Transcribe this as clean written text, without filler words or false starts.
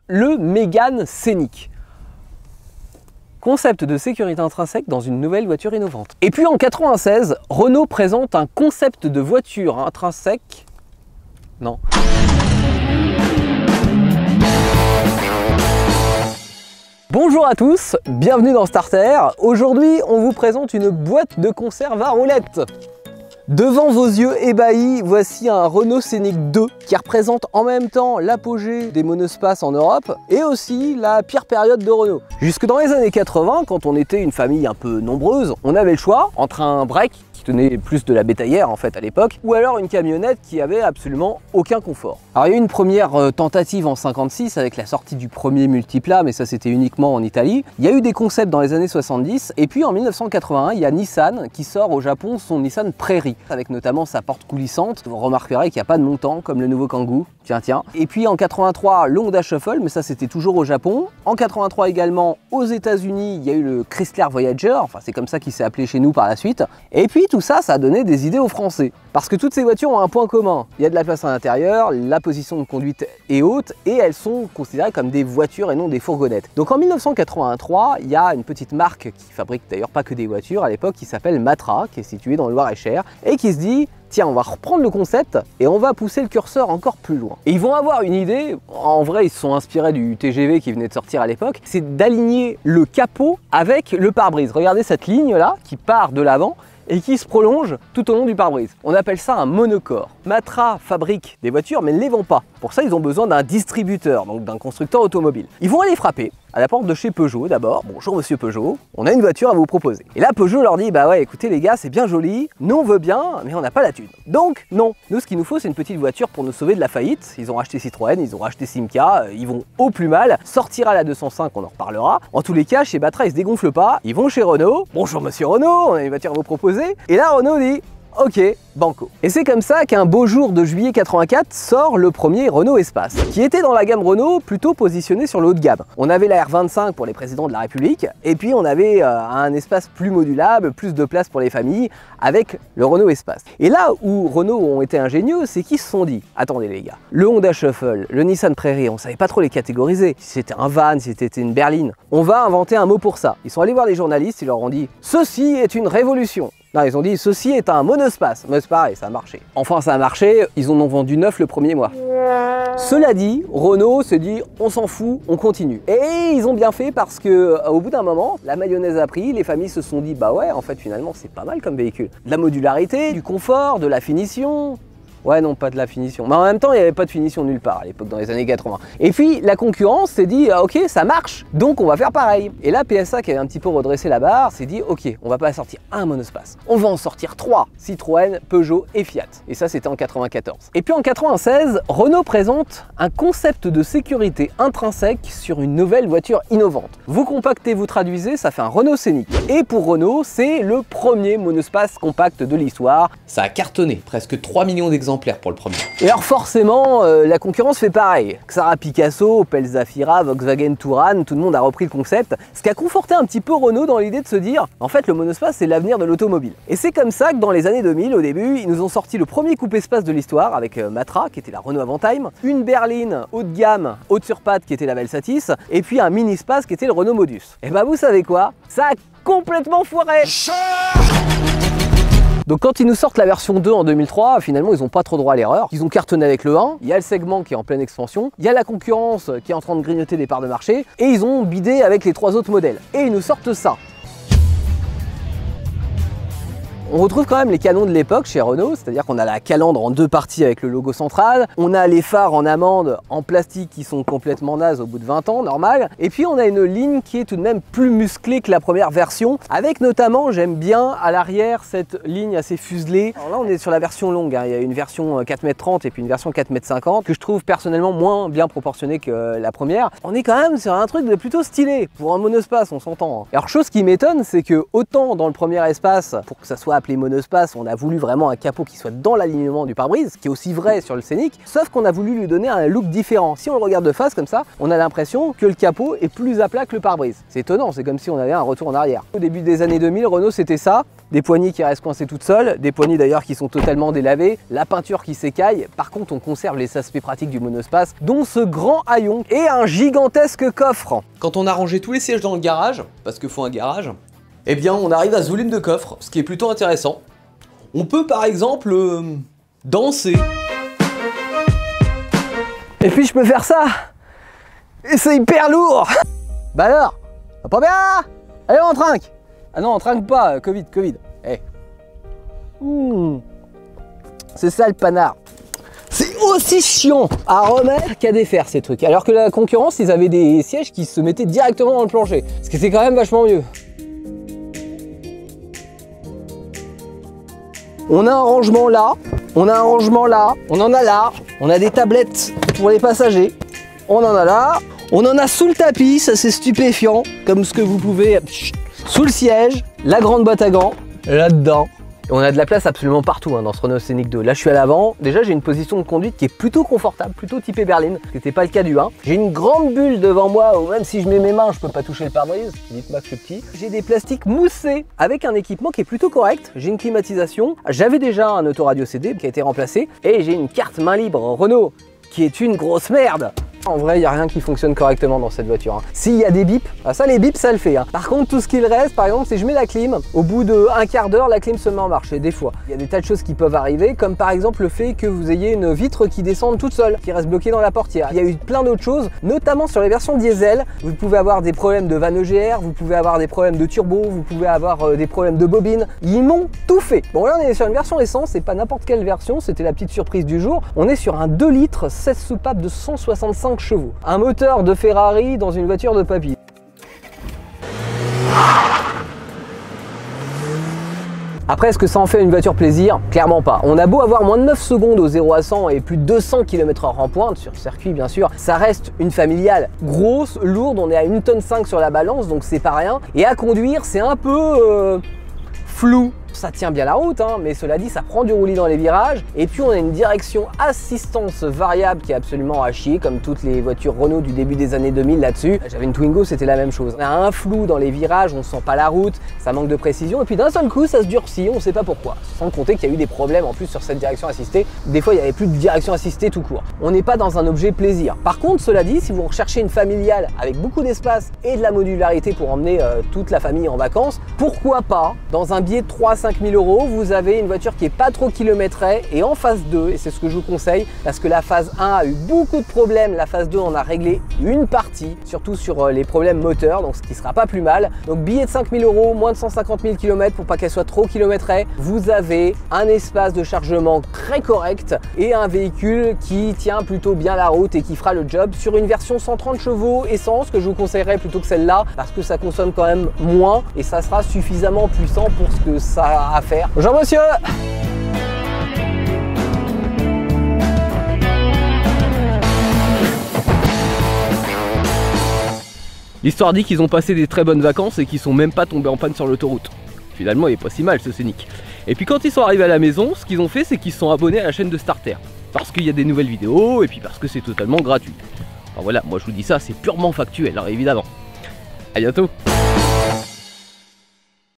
le Mégane Scénic. Concept de sécurité intrinsèque dans une nouvelle voiture innovante. Et puis en 96, Renault présente un concept de voiture intrinsèque. Non. Bonjour à tous, bienvenue dans Starter. Aujourd'hui, on vous présente une boîte de conserve à roulettes. Devant vos yeux ébahis, voici un Renault Scénic 2 qui représente en même temps l'apogée des monospaces en Europe et aussi la pire période de Renault. Jusque dans les années 80, quand on était une famille un peu nombreuse, on avait le choix entre un break qui tenait plus de la bétaillère en fait à l'époque, ou alors une camionnette qui avait absolument aucun confort. Alors il y a eu une première tentative en 56 avec la sortie du premier multiplat, mais ça c'était uniquement en Italie. Il y a eu des concepts dans les années 70 et puis en 1981 il y a Nissan qui sort au Japon son Nissan Prairie, avec notamment sa porte coulissante. Vous remarquerez qu'il n'y a pas de montant comme le nouveau Kangoo. Tiens. Et puis en 83, le Honda Shuffle, mais ça c'était toujours au Japon. En 83 également, aux États-Unis, il y a eu le Chrysler Voyager, enfin c'est comme ça qu'il s'est appelé chez nous par la suite. Et puis tout ça, ça a donné des idées aux Français. Parce que toutes ces voitures ont un point commun. Il y a de la place à l'intérieur, la position de conduite est haute et elles sont considérées comme des voitures et non des fourgonnettes. Donc en 1983, il y a une petite marque qui fabrique d'ailleurs pas que des voitures à l'époque qui s'appelle Matra, qui est située dans le Loir-et-Cher et qui se dit: tiens, on va reprendre le concept et on va pousser le curseur encore plus loin. Et ils vont avoir une idée, en vrai ils se sont inspirés du TGV qui venait de sortir à l'époque, c'est d'aligner le capot avec le pare-brise. Regardez cette ligne là qui part de l'avant et qui se prolonge tout au long du pare-brise. On appelle ça un monocore. Matra fabrique des voitures mais ne les vend pas. Pour ça ils ont besoin d'un distributeur, donc d'un constructeur automobile. Ils vont aller frapper à la porte de chez Peugeot d'abord. Bonjour monsieur Peugeot, on a une voiture à vous proposer. Et là Peugeot leur dit: bah ouais écoutez les gars, c'est bien joli, nous on veut bien mais on n'a pas la thune. Donc non, nous ce qu'il nous faut c'est une petite voiture pour nous sauver de la faillite. Ils ont racheté Citroën, ils ont racheté Simca, ils vont au plus mal, sortira la 205, on en reparlera. En tous les cas chez Matra ils se dégonflent pas, ils vont chez Renault. Bonjour monsieur Renault, on a une voiture à vous proposer. Et là Renault dit: ok, banco. Et c'est comme ça qu'un beau jour de juillet 84 sort le premier Renault Espace, qui était dans la gamme Renault plutôt positionné sur le haut de gamme. On avait la R25 pour les présidents de la République, et puis on avait un espace plus modulable, plus de place pour les familles, avec le Renault Espace. Et là où Renault ont été ingénieux, c'est qu'ils se sont dit: attendez les gars, le Honda Shuffle, le Nissan Prairie, on savait pas trop les catégoriser, si c'était un van, si c'était une berline, on va inventer un mot pour ça. Ils sont allés voir les journalistes, ils leur ont dit: ceci est une révolution. Non, ils ont dit: ceci est un monospace. Mais c'est pareil, ça a marché. Enfin, ça a marché, ils en ont vendu 9 le premier mois. Cela dit, Renault s'est dit: on s'en fout, on continue. Et ils ont bien fait parce que au bout d'un moment, la mayonnaise a pris, les familles se sont dit: bah ouais, en fait, finalement, c'est pas mal comme véhicule. De la modularité, du confort, de la finition. Ouais, non, pas de la finition. Mais en même temps, il n'y avait pas de finition nulle part à l'époque, dans les années 80. Et puis, la concurrence s'est dit: ok, ça marche, donc on va faire pareil. Et là, PSA, qui avait un petit peu redressé la barre, s'est dit: ok, on va pas sortir un monospace, on va en sortir 3. Citroën, Peugeot et Fiat. Et ça, c'était en 94. Et puis en 96, Renault présente un concept de sécurité intrinsèque sur une nouvelle voiture innovante. Vous compactez, vous traduisez, ça fait un Renault Scénic. Et pour Renault, c'est le premier monospace compact de l'histoire. Ça a cartonné, presque 3 millions d'exemplaires pour le premier. Et alors forcément, la concurrence fait pareil. Xara Picasso, Opel Zafira, Volkswagen Touran, tout le monde a repris le concept, ce qui a conforté un petit peu Renault dans l'idée de se dire: en fait le monospace c'est l'avenir de l'automobile. Et c'est comme ça que dans les années 2000, au début, ils nous ont sorti le premier coupé-espace de l'histoire avec Matra, qui était la Renault Avantime, une berline haut de gamme, haute sur patte, qui était la Velsatis, et puis un mini-space qui était le Renault Modus. Et bah vous savez quoi? Ça a complètement foiré. Donc quand ils nous sortent la version 2 en 2003, finalement ils n'ont pas trop droit à l'erreur. Ils ont cartonné avec le 1, il y a le segment qui est en pleine expansion, il y a la concurrence qui est en train de grignoter des parts de marché, et ils ont bidé avec les 3 autres modèles. Et ils nous sortent ça. On retrouve quand même les canons de l'époque chez Renault, c'est-à-dire qu'on a la calandre en 2 parties avec le logo central, on a les phares en amande en plastique qui sont complètement nazes au bout de 20 ans, normal, et puis on a une ligne qui est tout de même plus musclée que la première version, avec notamment, j'aime bien, à l'arrière, cette ligne assez fuselée. Alors là on est sur la version longue, hein. Il y a une version 4,30 m et puis une version 4,50 m, que je trouve personnellement moins bien proportionnée que la première. On est quand même sur un truc de plutôt stylé, pour un monospace on s'entend. Alors chose qui m'étonne, c'est que autant dans le premier espace, pour que ça soit appelé monospace, on a voulu vraiment un capot qui soit dans l'alignement du pare-brise, ce qui est aussi vrai sur le Scénic, sauf qu'on a voulu lui donner un look différent. Si on le regarde de face comme ça, on a l'impression que le capot est plus à plat que le pare-brise. C'est étonnant, c'est comme si on avait un retour en arrière. Au début des années 2000, Renault c'était ça, des poignées qui restent coincées toutes seules, des poignées d'ailleurs qui sont totalement délavées, la peinture qui s'écaille. Par contre, on conserve les aspects pratiques du monospace, dont ce grand haillon et un gigantesque coffre. Quand on a rangé tous les sièges dans le garage, parce qu'il faut un garage, eh bien on arrive à ce volume de coffre, ce qui est plutôt intéressant. On peut par exemple danser. Et puis je peux faire ça. Et c'est hyper lourd. Bah alors, va pas bien? Allez on trinque. Ah non on trinque pas, Covid. Eh. C'est ça le panard. C'est aussi chiant à remettre qu'à défaire ces trucs. Alors que la concurrence, ils avaient des sièges qui se mettaient directement dans le plancher. Ce qui c'est quand même vachement mieux. On a un rangement là, on a un rangement là, on en a là, on a des tablettes pour les passagers, on en a là, on en a sous le tapis, ça c'est stupéfiant, comme ce que vous pouvez, sous le siège, la grande boîte à gants, là-dedans. On a de la place absolument partout dans ce Renault Scénic 2. Là je suis à l'avant, déjà j'ai une position de conduite qui est plutôt confortable, plutôt typée berline, ce qui n'était pas le cas du 1. J'ai une grande bulle devant moi où même si je mets mes mains je peux pas toucher le pare-brise, dites-moi que je suis petit. J'ai des plastiques moussés avec un équipement qui est plutôt correct, j'ai une climatisation, j'avais déjà un autoradio CD qui a été remplacé et j'ai une carte main libre Renault qui est une grosse merde. En vrai, il n'y a rien qui fonctionne correctement dans cette voiture. Hein. S'il y a des bips, ça les bips, ça le fait. Hein. Par contre, tout ce qu'il reste, par exemple, c'est je mets la clim, au bout d'un quart d'heure, la clim se met en marche. Et des fois, il y a des tas de choses qui peuvent arriver, comme par exemple le fait que vous ayez une vitre qui descende toute seule, qui reste bloquée dans la portière. Il y a eu plein d'autres choses, notamment sur les versions diesel. Vous pouvez avoir des problèmes de vanne EGR, vous pouvez avoir des problèmes de turbo, vous pouvez avoir des problèmes de bobine. Ils m'ont tout fait. Bon, là, on est sur une version essence, c'est pas n'importe quelle version, c'était la petite surprise du jour. On est sur un 2 litres, 16 soupapes de 165 chevaux. Un moteur de Ferrari dans une voiture de papy. Après, est-ce que ça en fait une voiture plaisir? Clairement pas. On a beau avoir moins de 9 secondes au 0 à 100 et plus de 200 km/h en pointe, sur circuit bien sûr, ça reste une familiale grosse, lourde, on est à 1,5 tonne sur la balance, donc c'est pas rien. Et à conduire, c'est un peu flou. Ça tient bien la route, hein, mais cela dit, ça prend du roulis dans les virages. Et puis on a une direction assistance variable qui est absolument à chier, comme toutes les voitures Renault du début des années 2000 là-dessus. J'avais une Twingo, c'était la même chose. On a un flou dans les virages, on sent pas la route, ça manque de précision. Et puis d'un seul coup, ça se durcit, on sait pas pourquoi. Sans compter qu'il y a eu des problèmes en plus sur cette direction assistée. Des fois, il y avait plus de direction assistée tout court. On n'est pas dans un objet plaisir. Par contre, cela dit, si vous recherchez une familiale avec beaucoup d'espace et de la modularité pour emmener toute la famille en vacances, pourquoi pas, dans un billet de 3 à 5 000 €, vous avez une voiture qui est pas trop kilométrée et en phase 2, et c'est ce que je vous conseille parce que la phase 1 a eu beaucoup de problèmes, la phase 2 en a réglé une partie, surtout sur les problèmes moteurs, donc ce qui sera pas plus mal. Donc billet de 5 000 €, moins de 150 000 km pour pas qu'elle soit trop kilométrée, vous avez un espace de chargement très correct et un véhicule qui tient plutôt bien la route et qui fera le job sur une version 130 chevaux essence que je vous conseillerais plutôt que celle-là parce que ça consomme quand même moins et ça sera suffisamment puissant pour ce que ça a à faire. Bonjour monsieur. L'histoire dit qu'ils ont passé des très bonnes vacances et qu'ils sont même pas tombés en panne sur l'autoroute. Finalement il est pas si mal ce Scénic. Et puis quand ils sont arrivés à la maison, ce qu'ils ont fait c'est qu'ils se sont abonnés à la chaîne de Starter. Parce qu'il y a des nouvelles vidéos et puis parce que c'est totalement gratuit. Alors voilà, moi je vous dis ça, c'est purement factuel, alors évidemment. A bientôt.